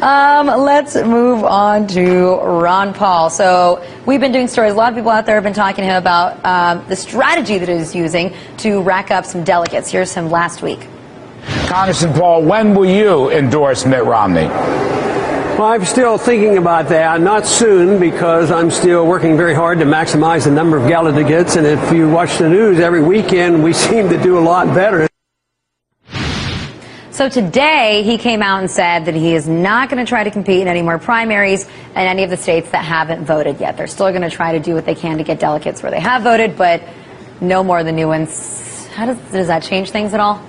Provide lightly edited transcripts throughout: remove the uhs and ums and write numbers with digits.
Let's move on to Ron Paul. So we've been doing stories. A lot of people out there have been talking to him about the strategy that he's using to rack up some delegates. Here's him last week. Congressman Paul, when will you endorse Mitt Romney? Well, I'm still thinking about that. Not soon, because I'm still working very hard to maximize the number of delegates. And if you watch the news every weekend, we seem to do a lot better. So today he came out and said that he is not going to try to compete in any more primaries in any of the states that haven't voted yet. They're still going to try to do what they can to get delegates where they have voted, but no more of the new ones. Does that change things at all?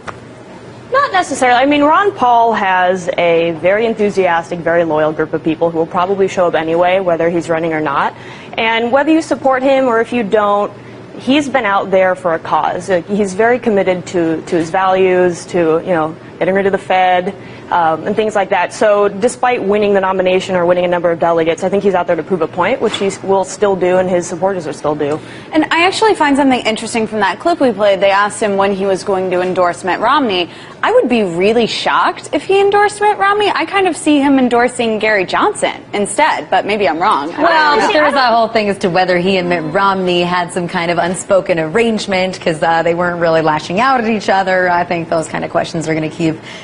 Not necessarily. I mean, Ron Paul has a very enthusiastic, very loyal group of people who will probably show up anyway, whether he's running or not. And whether you support him or if you don't, he's been out there for a cause. He's very committed to his values, to, getting rid of the Fed, and things like that. So despite winning the nomination or winning a number of delegates, I think he's out there to prove a point, which he will still do and his supporters will still do. And I actually find something interesting from that clip we played. They asked him when he was going to endorse Mitt Romney. I would be really shocked if he endorsed Mitt Romney. I kind of see him endorsing Gary Johnson instead, but maybe I'm wrong. Well, there's that whole thing as to whether he and Mitt Romney had some kind of unspoken arrangement because they weren't really lashing out at each other. I think those kind of questions are going to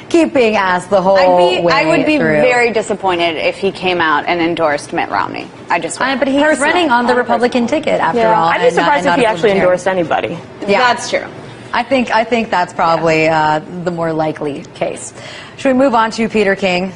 keep being asked the whole way I would be through. very disappointed if he came out and endorsed Mitt Romney. I just would. But he's running on the Republican ticket after all. I'd be surprised if he actually endorsed anybody. Yeah, that's true. I think that's probably the more likely case. Should we move on to Peter King?